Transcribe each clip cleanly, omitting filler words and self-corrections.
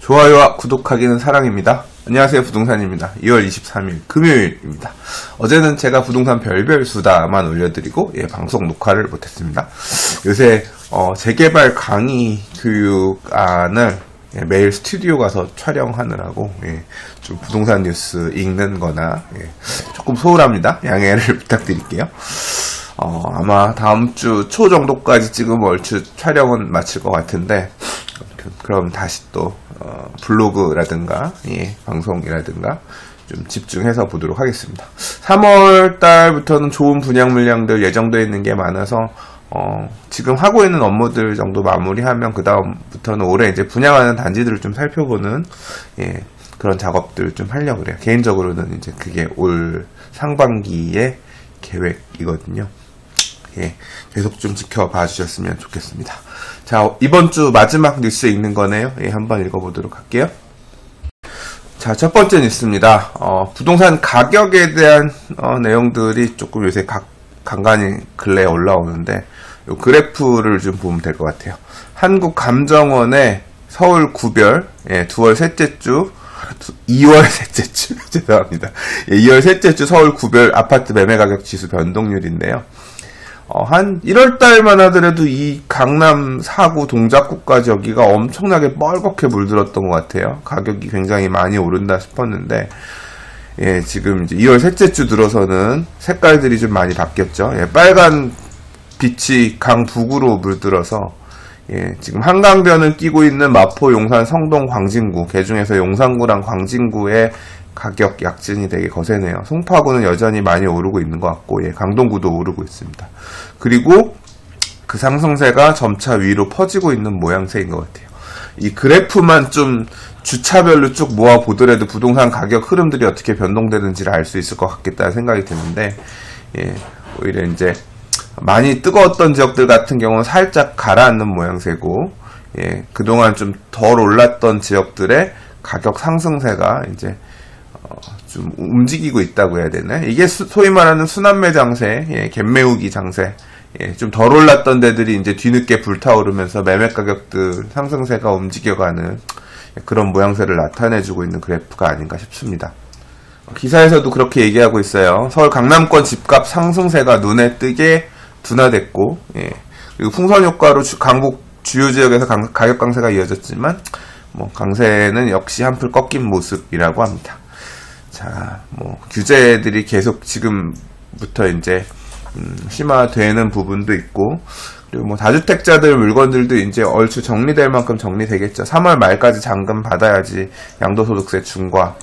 좋아요와 구독하기는 사랑입니다. 안녕하세요, 부동산입니다. 2월 23일 금요일입니다. 어제는 제가 부동산 별별 수다만 올려드리고 방송 녹화를 못했습니다. 요새 재개발 강의 교육안을 매일 스튜디오 가서 촬영하느라고 좀 부동산 뉴스 읽는 거나 조금 소홀합니다. 양해를 부탁드릴게요. 아마 다음 주 초 정도까지 지금 얼추 촬영은 마칠 것 같은데, 그럼 다시 또 블로그라든가 방송이라든가 좀 집중해서 보도록 하겠습니다. 3월 달부터는 좋은 분양 물량들 예정되어 있는 게 많아서 지금 하고 있는 업무들 정도 마무리하면 그 다음부터는 올해 이제 분양하는 단지들을 좀 살펴보는 그런 작업들을 좀 하려고 그래요. 개인적으로는 이제 그게 올 상반기의 계획이거든요. 계속 좀 지켜봐 주셨으면 좋겠습니다. 자, 이번 주 마지막 뉴스 읽는 거네요. 한번 읽어보도록 할게요. 자, 첫 번째 뉴스입니다. 부동산 가격에 대한 내용들이 조금 요새 간간히 근래에 올라오는데, 요 그래프를 좀 보면 될 것 같아요. 한국감정원의 서울 구별, 2월 셋째 주, 2월 셋째 주, 죄송합니다. 2월 셋째 주 서울 구별 아파트 매매 가격 지수 변동률인데요. 한 1월달만 하더라도 이 강남 4구 동작구까지 여기가 엄청나게 뻘겋게 물들었던 것 같아요. 가격이 굉장히 많이 오른다 싶었는데, 지금 이제 2월 셋째 주 들어서는 색깔들이 좀 많이 바뀌었죠. 빨간 빛이 강 북으로 물들어서, 지금 한강변을 끼고 있는 마포, 용산, 성동, 광진구, 그중에서 용산구랑 광진구의 가격 약진이 되게 거세네요. 송파구는 여전히 많이 오르고 있는 것 같고, 강동구도 오르고 있습니다. 그리고 그 상승세가 점차 위로 퍼지고 있는 모양새인 것 같아요. 이 그래프만 좀 주차별로 쭉 모아 보더라도 부동산 가격 흐름들이 어떻게 변동되는지를 알 수 있을 것 같겠다는 생각이 드는데, 오히려 이제 많이 뜨거웠던 지역들 같은 경우는 살짝 가라앉는 모양새고, 그동안 좀 덜 올랐던 지역들의 가격 상승세가 이제 좀 움직이고 있다고 해야 되나? 이게 소위 말하는 순환매 장세, 갭매우기 장세. 좀 덜 올랐던 데들이 이제 뒤늦게 불타오르면서 매매 가격들 상승세가 움직여가는 그런 모양새를 나타내주고 있는 그래프가 아닌가 싶습니다. 기사에서도 그렇게 얘기하고 있어요. 서울 강남권 집값 상승세가 눈에 띄게 둔화됐고, 그리고 풍선 효과로 강북 주요 지역에서 가격 강세가 이어졌지만, 강세는 역시 한풀 꺾인 모습이라고 합니다. 자, 규제들이 계속 지금부터 이제 심화되는 부분도 있고, 그리고 다주택자들 물건들도 이제 얼추 정리될 만큼 정리되겠죠. 3월 말까지 잔금 받아야지 양도소득세 중과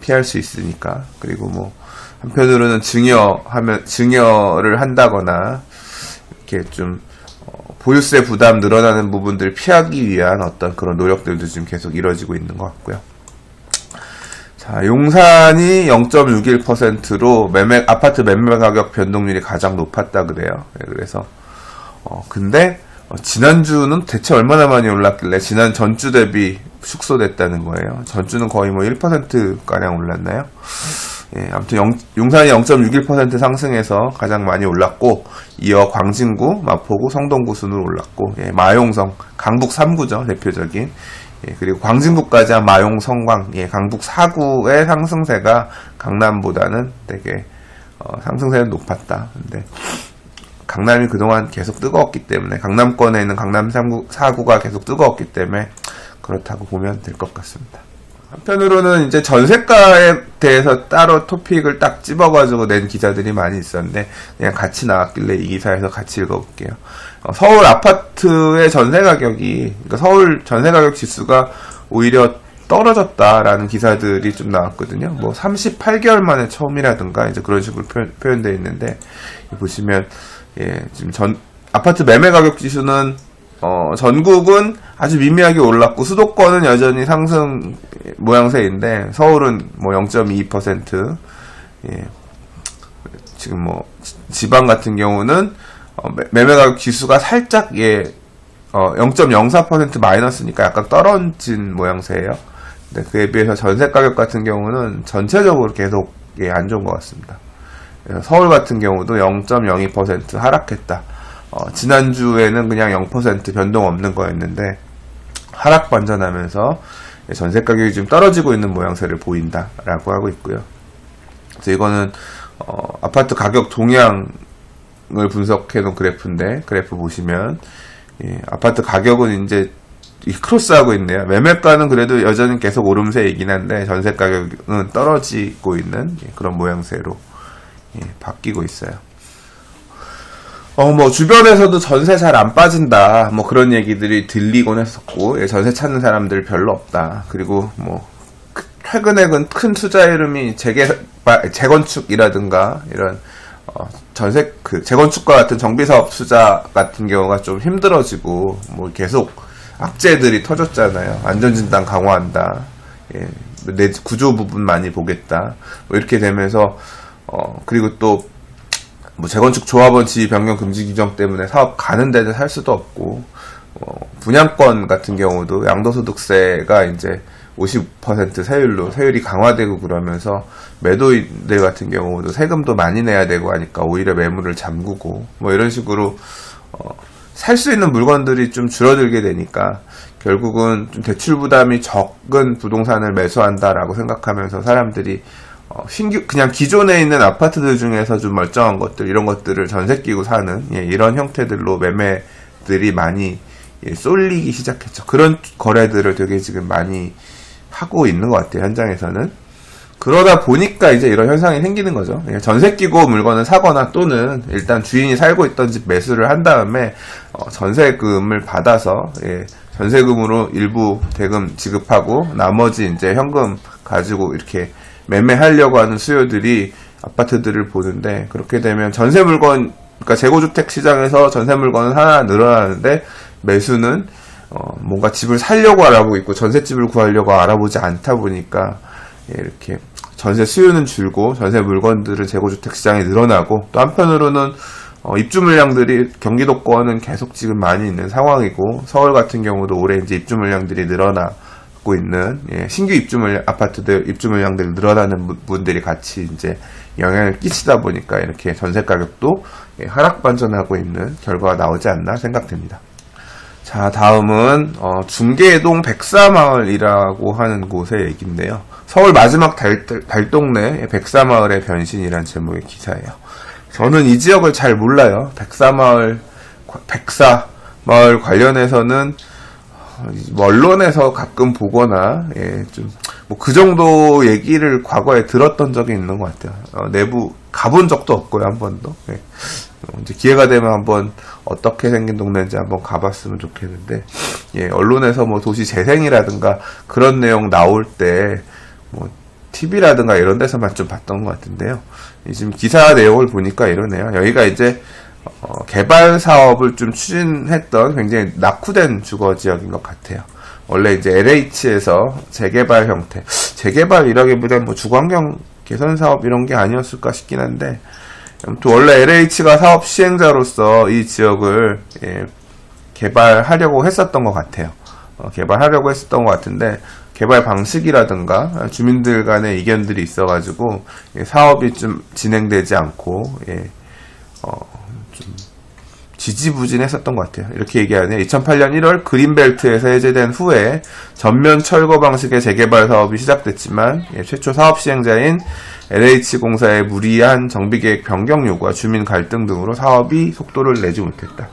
피할 수 있으니까. 그리고 한편으로는 증여를 한다거나 이렇게 좀 보유세 부담 늘어나는 부분들을 피하기 위한 어떤 그런 노력들도 지금 계속 이루어지고 있는 것 같고요. 자, 용산이 0.61%로 아파트 매매 가격 변동률이 가장 높았다 그래요. 그래서, 근데, 지난주는 대체 얼마나 많이 올랐길래 지난 전주 대비 축소됐다는 거예요. 전주는 거의 1%가량 올랐나요? 아무튼 용산이 0.61% 상승해서 가장 많이 올랐고, 이어 광진구, 마포구, 성동구 순으로 올랐고, 마용성, 강북 3구죠, 대표적인. 그리고 광진구까지 한 마용, 성광, 강북 4구의 상승세가 강남보다는 되게 상승세는 높았다. 근데 강남이 그동안 계속 뜨거웠기 때문에, 강남권에 있는 강남 4구가 계속 뜨거웠기 때문에 그렇다고 보면 될 것 같습니다. 한편으로는 이제 전세가에 대해서 따로 토픽을 딱 집어가지고 낸 기사들이 많이 있었는데, 그냥 같이 나왔길래 이 기사에서 같이 읽어볼게요. 서울 아파트의 전세 가격이, 그러니까 서울 전세 가격 지수가 오히려 떨어졌다라는 기사들이 좀 나왔거든요. 38개월 만에 처음이라든가 이제 그런 식으로 표현되어 있는데, 보시면, 지금 아파트 매매 가격 지수는 전국은 아주 미미하게 올랐고, 수도권은 여전히 상승 모양새인데, 서울은 0.22%, 지금 지방 같은 경우는, 매매 가격 지수가 살짝, 0.04% 마이너스니까 약간 떨어진 모양새예요. 근데 그에 비해서 전세 가격 같은 경우는 전체적으로 계속, 안 좋은 것 같습니다. 서울 같은 경우도 0.02% 하락했다. 지난주에는 그냥 0% 변동 없는 거였는데 하락 반전하면서 전세 가격이 좀 떨어지고 있는 모양새를 보인다라고 하고 있고요. 그래서 이거는 아파트 가격 동향을 분석해 놓은 그래프인데, 그래프 보시면 아파트 가격은 이제 크로스하고 있네요. 매매가는 그래도 여전히 계속 오름세이긴 한데 전세 가격은 떨어지고 있는 그런 모양새로 바뀌고 있어요. 뭐 주변에서도 전세 잘 안 빠진다, 뭐 그런 얘기들이 들리곤 했었고, 전세 찾는 사람들 별로 없다. 그리고 뭐 최근에 큰 투자 흐름이 재건축이라든가 이런 재건축과 같은 정비사업 투자 같은 경우가 좀 힘들어지고, 뭐 계속 악재들이 터졌잖아요. 안전진단 강화한다, 내 구조 부분 많이 보겠다, 뭐 이렇게 되면서 그리고 또 뭐 재건축 조합원 지위 변경 금지 규정 때문에 사업 가는 데는 살 수도 없고, 분양권 같은 경우도 양도소득세가 이제 50% 세율이 강화되고 그러면서 매도인들 같은 경우도 세금도 많이 내야 되고 하니까 오히려 매물을 잠그고, 뭐 이런 식으로 살 수 있는 물건들이 좀 줄어들게 되니까 결국은 좀 대출 부담이 적은 부동산을 매수한다라고 생각하면서 사람들이 그냥 기존에 있는 아파트들 중에서 좀 멀쩡한 것들, 이런 것들을 전세 끼고 사는 이런 형태들로 매매들이 많이 쏠리기 시작했죠. 그런 거래들을 되게 지금 많이 하고 있는 것 같아요, 현장에서는. 그러다 보니까 이제 이런 현상이 생기는 거죠. 전세 끼고 물건을 사거나, 또는 일단 주인이 살고 있던 집 매수를 한 다음에 전세금을 받아서 전세금으로 일부 대금 지급하고 나머지 이제 현금 가지고 이렇게 매매하려고 하는 수요들이 아파트들을 보는데, 그렇게 되면 전세 물건, 그러니까 재고주택 시장에서 전세 물건은 하나 늘어나는데 매수는 뭔가 집을 살려고 알아보고 있고 전셋집을 구하려고 알아보지 않다 보니까 이렇게 전세 수요는 줄고 전세 물건들은 재고주택 시장이 늘어나고, 또 한편으로는 입주 물량들이 경기도권은 계속 지금 많이 있는 상황이고, 서울 같은 경우도 올해 이제 입주 물량들이 늘어나고 있는, 신규 아파트들 입주 물량들이 늘어나는 분들이 같이 이제 영향을 끼치다 보니까 이렇게 전세 가격도 하락 반전하고 있는 결과가 나오지 않나 생각됩니다. 자, 다음은 중계동 백사마을이라고 하는 곳의 얘기인데요. 서울 마지막 달동네 백사마을의 변신이란 제목의 기사예요. 저는 이 지역을 잘 몰라요. 백사마을 관련해서는 언론에서 가끔 보거나, 좀 뭐 그 정도 얘기를 과거에 들었던 적이 있는 것 같아요. 내부 가본 적도 없고요, 한 번도. 이제 기회가 되면 한번 어떻게 생긴 동네인지 한번 가봤으면 좋겠는데, 언론에서 뭐 도시 재생이라든가 그런 내용 나올 때 뭐 TV라든가 이런 데서만 좀 봤던 것 같은데요. 지금 기사 내용을 보니까 이러네요. 여기가 이제 개발 사업을 좀 추진했던 굉장히 낙후된 주거 지역인 것 같아요. 원래 이제 LH에서 재개발 형태, 재개발이라기보다는 뭐 주거환경 개선 사업 이런 게 아니었을까 싶긴 한데, 아무튼 원래 LH가 사업 시행자로서 이 지역을 개발하려고 했었던 것 같아요. 개발하려고 했었던 것 같은데, 개발 방식이라든가 주민들 간의 이견들이 있어가지고 사업이 좀 진행되지 않고 좀 지지부진했었던 것 같아요. 이렇게 얘기하네요. 2008년 1월 그린벨트에서 해제된 후에 전면 철거 방식의 재개발 사업이 시작됐지만, 최초 사업 시행자인 LH공사의 무리한 정비계획 변경 요구와 주민 갈등 등으로 사업이 속도를 내지 못했다.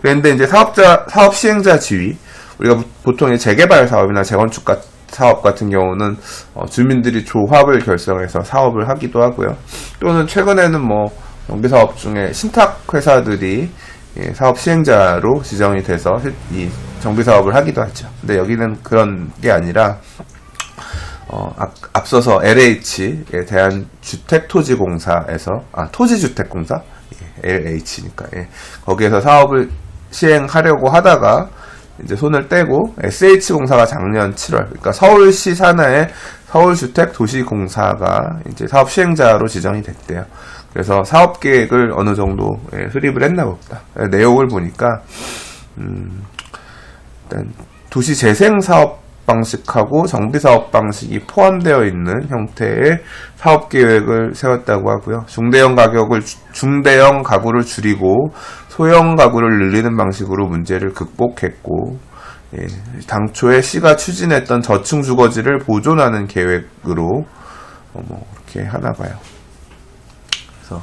그런데 이제 사업 시행자 지위, 우리가 보통 재개발 사업이나 재건축 사업 같은 경우는 주민들이 조합을 결성해서 사업을 하기도 하고요. 또는 최근에는 뭐 정비사업 중에 신탁회사들이 사업 시행자로 지정이 돼서 이 정비사업을 하기도 하죠. 근데 여기는 그런 게 아니라 앞서서 LH에 대한주택토지공사에서 토지주택공사 LH니까 거기에서 사업을 시행하려고 하다가 이제 손을 떼고 SH공사가 작년 7월, 그러니까 서울시 산하의 서울주택도시공사가 이제 사업 시행자로 지정이 됐대요. 그래서 사업 계획을 어느 정도 수립을 했나 보다. 내용을 보니까 일단 도시 재생 사업 방식하고 정비 사업 방식이 포함되어 있는 형태의 사업 계획을 세웠다고 하고요. 중대형 가구를 줄이고 소형 가구를 늘리는 방식으로 문제를 극복했고, 예, 당초에 시가 추진했던 저층 주거지를 보존하는 계획으로 뭐 이렇게 하나 봐요. 그래서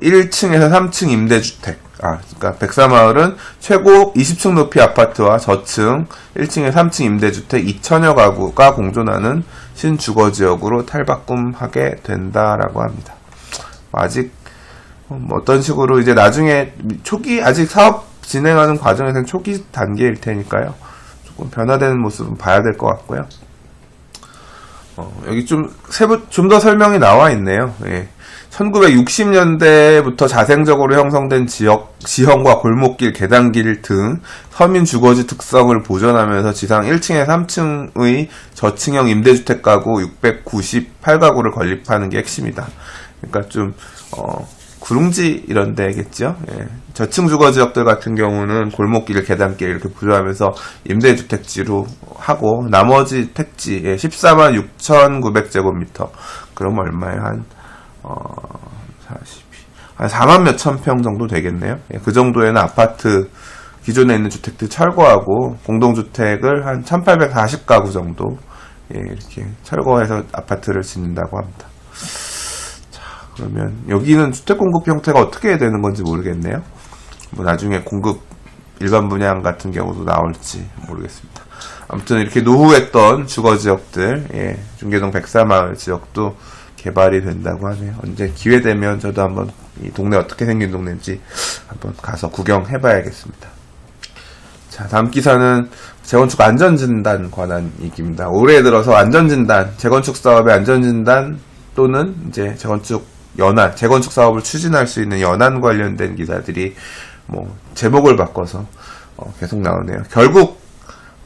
1층에서 3층 임대주택, 그러니까 백사마을은 최고 20층 높이 아파트와 저층 1층에 3층 임대주택 2천여 가구가 공존하는 신주거지역으로 탈바꿈하게 된다라고 합니다. 아직 어떤 식으로 이제 나중에 초기 아직 사업 진행하는 과정에서는 초기 단계일 테니까요. 조금 변화되는 모습은 봐야 될 것 같고요. 여기 좀 더 설명이 나와 있네요. 예. 1960년대부터 자생적으로 형성된 지형과 골목길, 계단길 등 서민 주거지 특성을 보존하면서 지상 1층에 3층의 저층형 임대주택 가구 698가구를 건립하는 게 핵심이다. 그러니까 좀 구릉지 이런 데겠죠. 예. 저층 주거 지역들 같은 경우는 골목길, 계단길 이렇게 보존하면서 임대주택지로 하고 나머지 택지 14만 6,900제곱미터. 그럼 얼마예요? 한 4만 몇천 평 정도 되겠네요. 예, 그 정도에는 아파트 기존에 있는 주택들 철거하고 공동주택을 한 1840가구 정도 이렇게 철거해서 아파트를 짓는다고 합니다. 그러면 여기는 주택 공급 형태가 어떻게 되는 건지 모르겠네요. 뭐 나중에 공급 일반 분양 같은 경우도 나올지 모르겠습니다. 아무튼 이렇게 노후했던 주거 지역들, 중계동 백사마을 지역도 개발이 된다고 하네요. 언제 기회 되면 저도 한번 이 동네 어떻게 생긴 동네인지 한번 가서 구경해 봐야겠습니다. 자, 다음 기사는 재건축 안전진단 관한 얘기입니다. 올해 들어서 안전진단, 재건축 사업의 안전진단 또는 이제 재건축 사업을 추진할 수 있는 연한 관련된 기사들이 뭐 제목을 바꿔서 계속 나오네요. 결국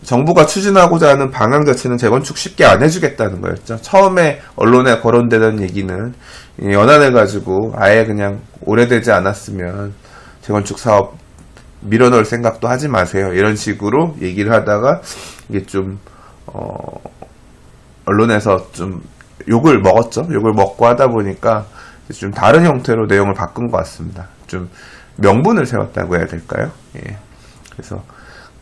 정부가 추진하고자 하는 방향 자체는 재건축 쉽게 안 해주겠다는 거였죠. 처음에 언론에 거론되던 얘기는 연한을 가지고 아예 그냥 오래되지 않았으면 재건축 사업 밀어넣을 생각도 하지 마세요. 이런 식으로 얘기를 하다가 이게 좀 언론에서 좀 욕을 먹었죠. 욕을 먹고 하다 보니까 좀 다른 형태로 내용을 바꾼 것 같습니다. 좀 명분을 세웠다고 해야 될까요? 예. 그래서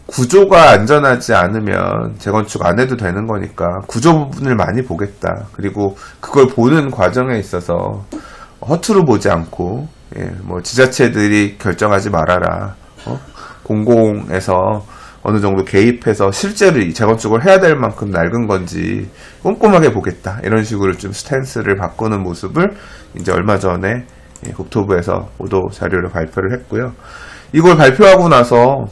구조가 안전하지 않으면 재건축 안 해도 되는 거니까 구조 부분을 많이 보겠다. 그리고 그걸 보는 과정에 있어서 허투루 보지 않고 뭐 지자체들이 결정하지 말아라. 공공에서 어느 정도 개입해서 실제로 이 재건축을 해야 될 만큼 낡은 건지 꼼꼼하게 보겠다. 이런 식으로 좀 스탠스를 바꾸는 모습을 이제 얼마 전에 국토부에서 보도 자료를 발표를 했고요. 이걸 발표하고 나서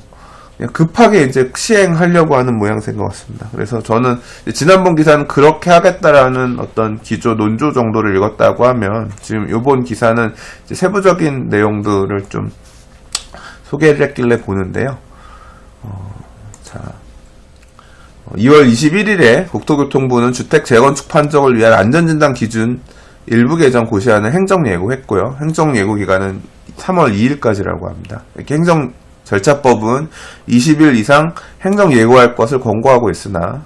급하게 이제 시행하려고 하는 모양새인 것 같습니다. 그래서 저는 지난번 기사는 그렇게 하겠다라는 어떤 기조, 논조 정도를 읽었다고 하면 지금 이번 기사는 이제 세부적인 내용들을 좀 소개를 했길래 보는데요. 2월 21일에 국토교통부는 주택 재건축 판정을 위한 안전진단 기준 일부 개정 고시하는 행정 예고했고요. 행정 예고 기간은 3월 2일까지라고 합니다. 이렇게 행정 절차법은 20일 이상 행정 예고할 것을 권고하고 있으나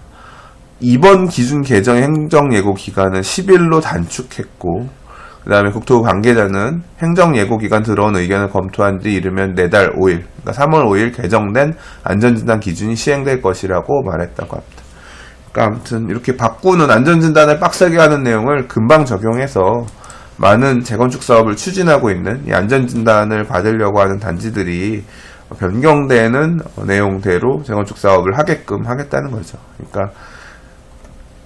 이번 기준 개정의 행정 예고 기간은 10일로 단축했고 그 다음에 국토부 관계자는 행정 예고 기간 들어온 의견을 검토한 뒤 이르면 내달 5일, 그러니까 3월 5일 개정된 안전진단 기준이 시행될 것이라고 말했다고 합니다. 그러니까 아무튼 이렇게 바꾸는 안전진단을 빡세게 하는 내용을 금방 적용해서 많은 재건축 사업을 추진하고 있는 이 안전진단을 받으려고 하는 단지들이 변경되는 내용대로 재건축 사업을 하게끔 하겠다는 거죠. 그러니까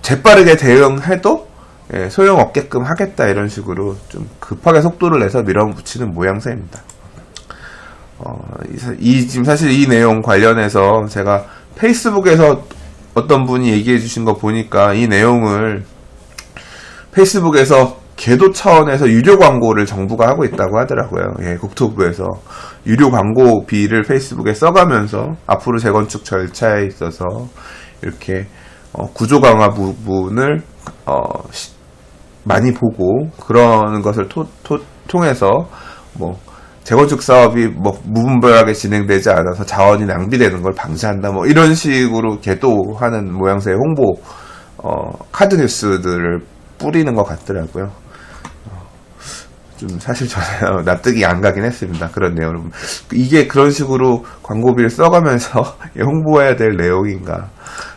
재빠르게 대응해도 소용없게끔 하겠다 이런 식으로 좀 급하게 속도를 내서 밀어붙이는 모양새입니다. 지금 사실 이 내용 관련해서 제가 페이스북에서 어떤 분이 얘기해 주신 거 보니까 이 내용을 페이스북에서 계도 차원에서 유료 광고를 정부가 하고 있다고 하더라고요. 국토부에서 유료 광고비를 페이스북에 써가면서 앞으로 재건축 절차에 있어서 이렇게 구조 강화 부분을 많이 보고 그러는 것을 통해서 뭐 재건축 사업이 뭐 무분별하게 진행되지 않아서 자원이 낭비되는 걸 방지한다 뭐 이런 식으로 계도하는 모양새의 홍보 카드 뉴스들을 뿌리는 것 같더라고요. 좀 사실 저는 납득이 안 가긴 했습니다. 그런 내용을. 이게 그런 식으로 광고비를 써가면서 홍보해야 될 내용인가.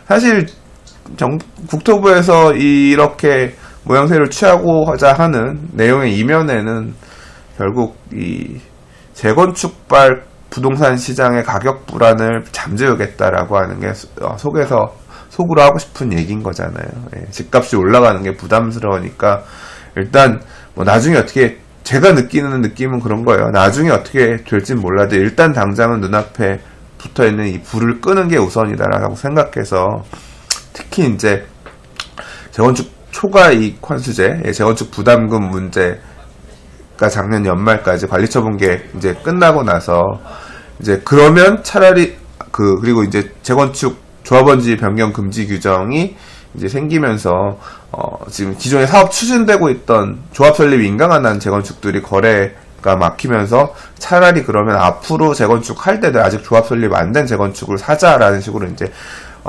사실 국토부에서 이렇게 모양새를 취하고자 하는 내용의 이면에는 결국 이 재건축발 부동산 시장의 가격 불안을 잠재우겠다라고 하는 게 속으로 하고 싶은 얘기인 거잖아요. 예, 집값이 올라가는 게 부담스러우니까 일단 뭐 나중에 어떻게 제가 느끼는 느낌은 그런 거예요. 나중에 어떻게 될진 몰라도 일단 당장은 눈앞에 붙어있는 이 불을 끄는 게 우선이다라고 생각해서 특히 이제 재건축 초과이익 환수제, 재건축 부담금 문제가 작년 연말까지 관리처분계 이제 끝나고 나서 이제 그러면 차라리 그리고 이제 재건축 조합원지 변경 금지 규정이 이제 생기면서 지금 기존에 사업 추진되고 있던 조합 설립 인가가 난 재건축들이 거래가 막히면서 차라리 그러면 앞으로 재건축 할 때도 아직 조합 설립 안 된 재건축을 사자라는 식으로 이제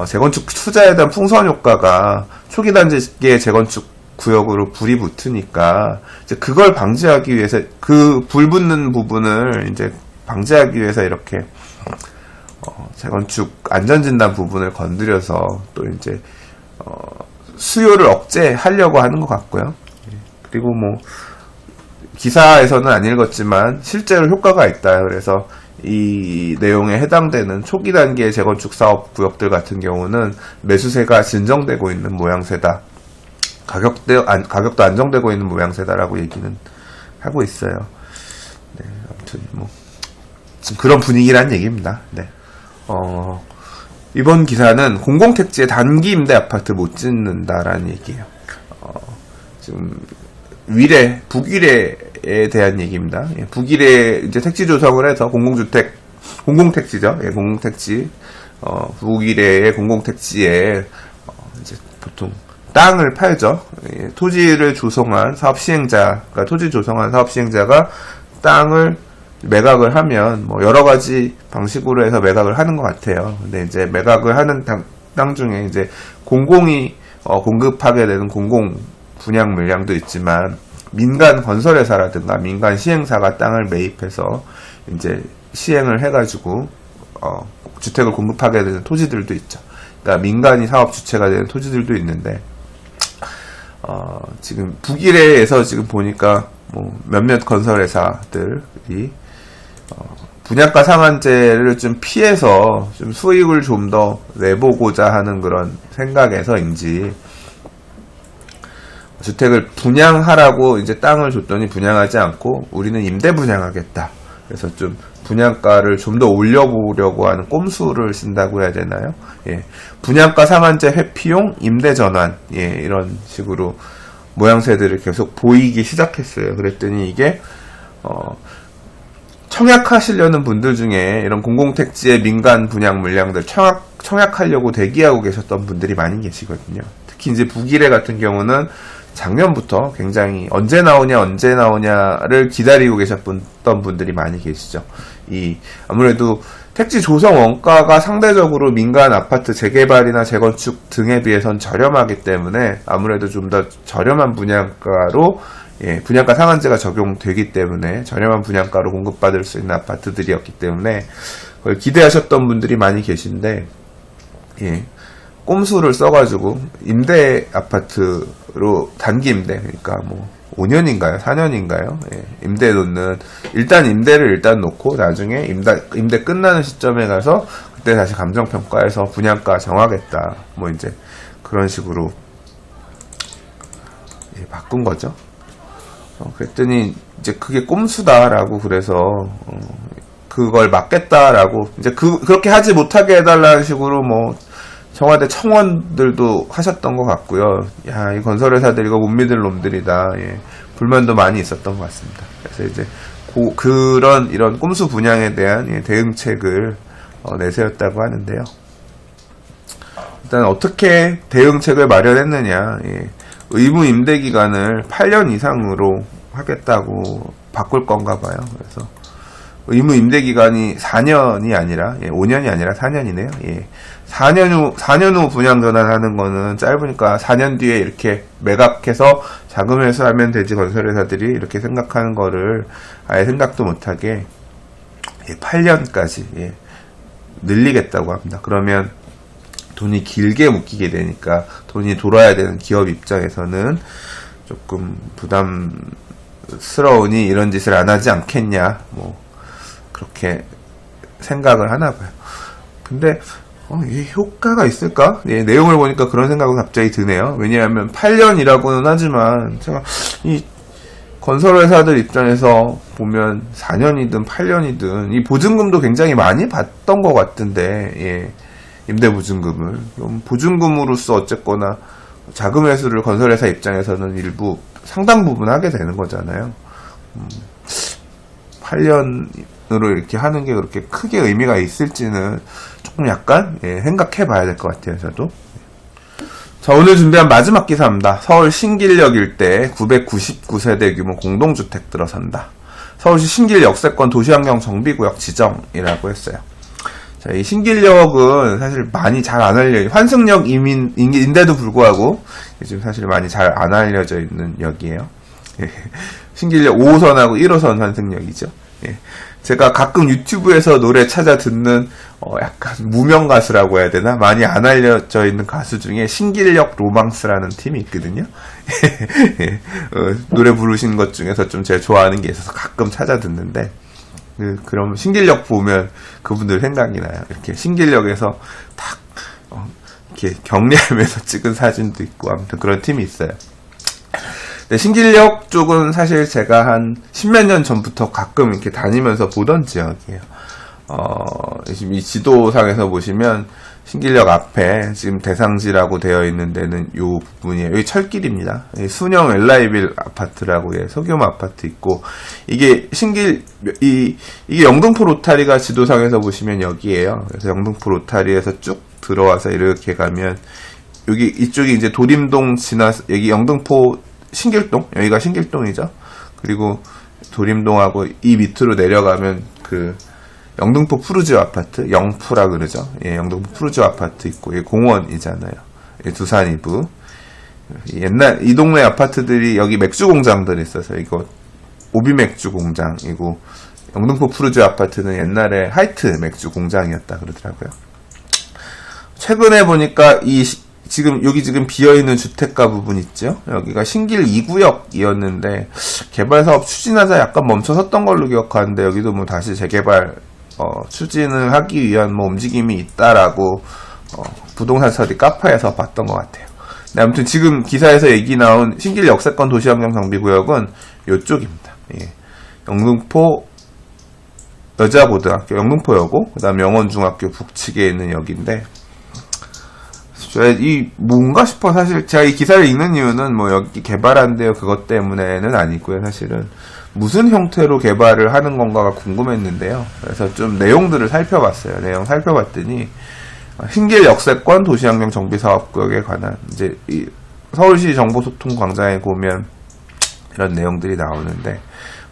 재건축 투자에 대한 풍선 효과가 초기 단계의 재건축 구역으로 불이 붙으니까 이제 그걸 방지하기 위해서 그 불 붙는 부분을 이제 방지하기 위해서 이렇게 재건축 안전진단 부분을 건드려서 또 이제 수요를 억제하려고 하는 것 같고요. 그리고 뭐 기사에서는 안 읽었지만 실제로 효과가 있다. 그래서 이 내용에 해당되는 초기 단계의 재건축 사업 구역들 같은 경우는 매수세가 진정되고 있는 모양새다. 가격도 안정되고 있는 모양새다라고 얘기는 하고 있어요. 네, 아무튼 뭐 지금 그런 분위기란 얘기입니다. 네. 이번 기사는 공공택지에 단기 임대 아파트 못 짓는다라는 얘기예요. 지금 북위례에 대한 얘기입니다. 예, 북위례 이제 택지 조성을 해서 공공택지죠. 예, 공공택지, 북위례의 공공택지에 이제 보통 땅을 팔죠. 예, 토지 조성한 사업 시행자가 땅을 매각을 하면 뭐 여러 가지 방식으로 해서 매각을 하는 것 같아요. 근데 이제 매각을 하는 땅 중에 이제 공공이 공급하게 되는 공공 분양 물량도 있지만 민간 건설회사라든가 민간 시행사가 땅을 매입해서 이제 시행을 해가지고 주택을 공급하게 되는 토지들도 있죠. 그러니까 민간이 사업 주체가 되는 토지들도 있는데 지금 북일에서 지금 보니까 뭐 몇몇 건설회사들이 분양가 상한제를 좀 피해서 좀 수익을 좀 더 내보고자 하는 그런 생각에서인지 주택을 분양하라고 이제 땅을 줬더니 분양하지 않고 우리는 임대 분양하겠다. 그래서 좀 분양가를 좀 더 올려보려고 하는 꼼수를 쓴다고 해야 되나요? 예. 분양가 상한제 회피용 임대 전환. 예, 이런 식으로 모양새들을 계속 보이기 시작했어요. 그랬더니 이게, 청약하시려는 분들 중에 이런 공공택지의 민간 분양 물량들 청약하려고 대기하고 계셨던 분들이 많이 계시거든요. 특히 이제 북일에 같은 경우는 작년부터 굉장히 언제 나오냐를 기다리고 계셨던 분들이 많이 계시죠. 아무래도 택지 조성 원가가 상대적으로 민간 아파트 재개발이나 재건축 등에 비해선 저렴하기 때문에 아무래도 좀 더 저렴한 분양가로 분양가 상한제가 적용되기 때문에 저렴한 분양가로 공급받을 수 있는 아파트들이었기 때문에 그걸 기대하셨던 분들이 많이 계신데 꼼수를 써가지고 임대 아파트로 단기 임대, 그러니까 뭐 5년인가요? 4년인가요? 임대 놓는, 일단 임대를 놓고 나중에 임대 끝나는 시점에 가서 그때 다시 감정평가해서 분양가 정하겠다. 뭐 이제 그런 식으로 바꾼 거죠. 그랬더니 이제 그게 꼼수다라고 그래서 그걸 막겠다라고 이제 그렇게 하지 못하게 해달라는 식으로 뭐 청와대 청원들도 하셨던 것 같고요. 야, 이 건설회사들 이거 못 믿을 놈들이다. 불만도 많이 있었던 것 같습니다. 그래서 이제 이런 꼼수 분양에 대한 대응책을 내세웠다고 하는데요. 일단 어떻게 대응책을 마련했느냐. 의무 임대 기간을 8년 이상으로 하겠다고 바꿀 건가 봐요. 그래서 의무 임대 기간이 4년이 아니라 5년이 아니라 4년이네요. 4년 후 분양 전환하는 거는 짧으니까 4년 뒤에 이렇게 매각해서 자금 회수하면 되지, 건설회사들이 이렇게 생각하는 거를 아예 생각도 못하게 8년까지 늘리겠다고 합니다. 그러면 돈이 길게 묶이게 되니까 돈이 돌아야 되는 기업 입장에서는 조금 부담스러우니 이런 짓을 안 하지 않겠냐, 뭐 그렇게 생각을 하나 봐요. 근데 이게 효과가 있을까? 내용을 보니까 그런 생각이 갑자기 드네요. 왜냐하면 8년이라고는 하지만 제가 이 건설회사들 입장에서 보면 4년이든 8년이든 이 보증금도 굉장히 많이 받던 것 같은데, 임대보증금을. 보증금으로서 어쨌거나 자금 회수를 건설회사 입장에서는 일부 상당 부분 하게 되는 거잖아요. 8년으로 이렇게 하는 게 그렇게 크게 의미가 있을지는 조금 약간 생각해 봐야 될 것 같아요, 저도. 자, 오늘 준비한 마지막 기사입니다. 서울 신길역 일대에 999세대 규모 공동주택 들어선다. 서울시 신길 역세권 도시환경 정비구역 지정이라고 했어요. 자, 이 신길역은 사실 많이 잘 안 알려요. 환승역 인데도 불구하고 지금 사실 많이 잘 안 알려져 있는 역이에요. 신길역 5호선하고 1호선 환승역이죠. 제가 가끔 유튜브에서 노래 찾아 듣는 약간 무명 가수라고 해야 되나? 많이 안 알려져 있는 가수 중에 신길역 로망스라는 팀이 있거든요. 노래 부르신 것 중에서 좀 제가 좋아하는 게 있어서 가끔 찾아 듣는데, 그럼 신길역 보면 그분들 생각이 나요. 이렇게 신길역에서 딱 이렇게 격리하면서 찍은 사진도 있고, 아무튼 그런 팀이 있어요. 네, 신길역 쪽은 사실 제가 한 10몇 년 전부터 가끔 이렇게 다니면서 보던 지역이에요. 지금 이 지도상에서 보시면 신길역 앞에 지금 대상지라고 되어 있는 데는 요 부분이에요. 여기 철길입니다. 순영 엘라이빌 아파트라고 소규모 아파트 있고, 이게 이게 영등포 로타리가 지도상에서 보시면 여기에요. 그래서 영등포 로타리에서 쭉 들어와서 이렇게 가면 이쪽이 이제 도림동 지나서 여기 영등포 신길동, 여기가 신길동이죠. 그리고 도림동하고 이 밑으로 내려가면 그 영등포 푸르지오 아파트, 영푸라 그러죠. 영등포 푸르지오 아파트 있고, 이 공원이잖아요. 두산 이브. 옛날 이 동네 아파트들이 여기 맥주 공장들이 있어서 이거 오비 맥주 공장이고, 영등포 푸르지오 아파트는 옛날에 하이트 맥주 공장이었다 그러더라고요. 최근에 보니까 여기 지금 비어있는 주택가 부분 있죠? 여기가 신길 2구역이었는데, 개발사업 추진하자 약간 멈춰섰던 걸로 기억하는데, 여기도 뭐 다시 재개발, 추진을 하기 위한 뭐 움직임이 있다라고, 부동산 스터디 카페에서 봤던 것 같아요. 네, 아무튼 지금 기사에서 얘기 나온 신길 역세권 도시환경 정비구역은 요쪽입니다. 영등포 여자고등학교, 영등포여고, 그 다음 영원중학교 북측에 있는 역인데, 뭔가 싶어. 사실 제가 이 기사를 읽는 이유는 뭐 여기 개발한대요 그것 때문에는 아니고요. 사실은 무슨 형태로 개발을 하는 건가가 궁금했는데요. 그래서 좀 내용들을 살펴봤어요. 내용 살펴봤더니 신길 역세권 도시환경 정비사업구역에 관한 이제 이 서울시 정보소통광장에 보면 이런 내용들이 나오는데,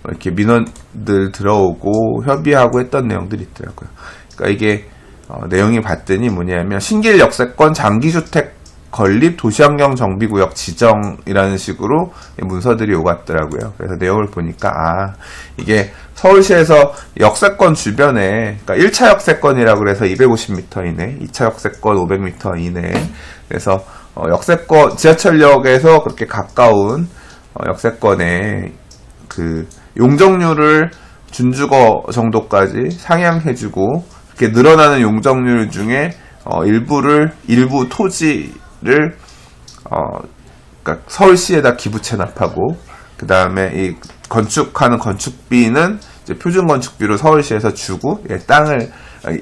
이렇게 민원들 들어오고 협의하고 했던 내용들이 있더라고요. 그러니까 이게 내용이 봤더니 뭐냐면 신길 역세권 장기주택 건립 도시환경 정비구역 지정이라는 식으로 문서들이 오갔더라고요. 그래서 내용을 보니까 이게 서울시에서 역세권 주변에, 그러니까 1차 역세권이라고 그래서 250m 이내, 2차 역세권 500m 이내, 그래서 역세권 지하철역에서 그렇게 가까운 역세권에 그 용적률을 준주거 정도까지 상향해주고, 이렇게 늘어나는 용적률 중에 일부 토지를 그러니까 서울시에다 기부 체납하고, 그 다음에 이 건축하는 건축비는 이제 표준 건축비로 서울시에서 주고, 땅을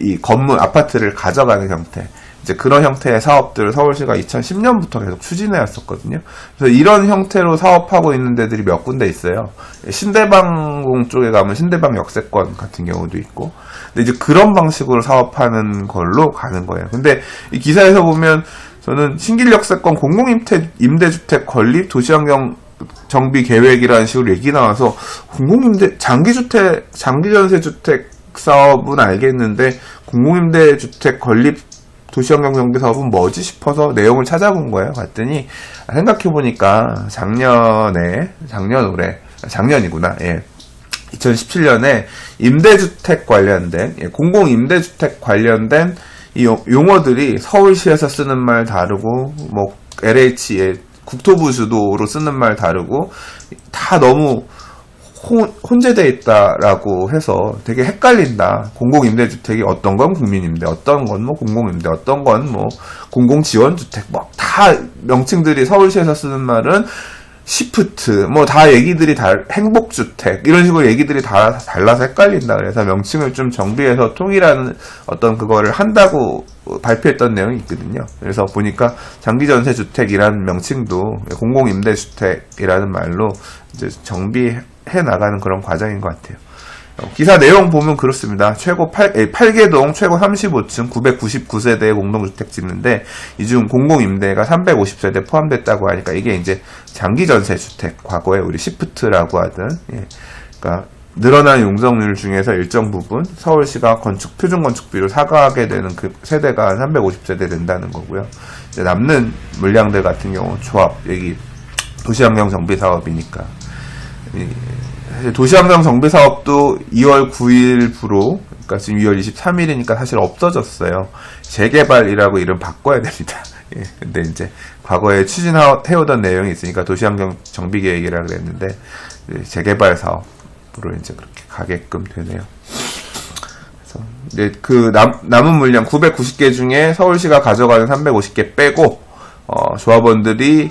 이 건물 아파트를 가져가는 형태, 이제 그런 형태의 사업들을 서울시가 2010년부터 계속 추진해 왔었거든요. 그래서 이런 형태로 사업하고 있는 데들이 몇 군데 있어요. 신대방공 쪽에 가면 신대방 역세권 같은 경우도 있고, 근데 이제 그런 방식으로 사업하는 걸로 가는 거예요. 근데 이 기사에서 보면 저는 신길 역세권 공공임대주택 건립 도시환경 정비 계획이라는 식으로 얘기 나와서, 공공임대 장기전세주택 사업은 알겠는데 공공임대주택 건립 도시환경 정비 사업은 뭐지 싶어서 내용을 찾아본 거예요. 봤더니 생각해보니까 작년이구나. 예. 2017년에 임대주택 관련된, 공공임대주택 관련된 이 용어들이 서울시에서 쓰는 말 다르고, 뭐, LH의 국토부 주도로 쓰는 말 다르고, 다 너무 혼재되어 있다라고 해서 되게 헷갈린다. 공공임대주택이 어떤 건 국민임대, 어떤 건 뭐 공공임대, 어떤 건 뭐 공공지원주택, 뭐 다 명칭들이 서울시에서 쓰는 말은 시프트, 뭐 다 얘기들이 행복주택, 이런 식으로 얘기들이 다 달라서 헷갈린다. 그래서 명칭을 좀 정비해서 통일하는 어떤 그거를 한다고 발표했던 내용이 있거든요. 그래서 보니까 장기전세주택이라는 명칭도 공공임대주택이라는 말로 이제 정비해 나가는 그런 과정인 것 같아요. 기사 내용 보면 그렇습니다. 최고 8개동 최고 35층 999세대의 공동주택 짓는데 이 중 공공임대가 350세대 포함됐다고 하니까 이게 이제 장기전세주택, 과거에 우리 시프트라고 하던, 그러니까 늘어난 용적률 중에서 일정 부분 서울시가 표준 건축비로 사가게 되는 그 세대가 350세대 된다는 거고요. 이제 남는 물량들 같은 경우 조합, 도시환경 정비 사업이니까. 사실 도시환경 정비 사업도 2월 9일부로, 그러니까 지금 2월 23일이니까 사실 없어졌어요. 재개발이라고 이름 바꿔야 됩니다. 근데 이제 과거에 추진해오던 내용이 있으니까 도시환경 정비 계획이라 그랬는데 재개발 사업으로 이제 그렇게 가게끔 되네요. 그래서 그 남은 물량 990개 중에 서울시가 가져가는 350개 빼고 조합원들이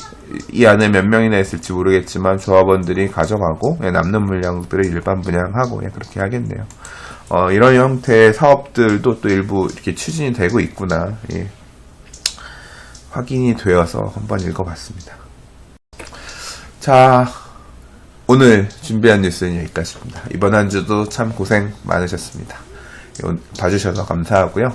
이 안에 몇 명이나 있을지 모르겠지만 조합원들이 가져가고 남는 물량들을 일반 분양하고 그렇게 하겠네요. 이런 형태의 사업들도 또 일부 이렇게 추진이 되고 있구나. 확인이 되어서 한번 읽어봤습니다. 자, 오늘 준비한 뉴스는 여기까지입니다. 이번 한 주도 참 고생 많으셨습니다. 봐주셔서 감사하고요.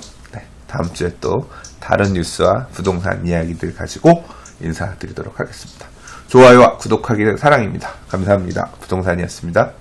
다음 주에 또 다른 뉴스와 부동산 이야기들 가지고 인사드리도록 하겠습니다. 좋아요와 구독하기는 사랑입니다. 감사합니다. 부동산이었습니다.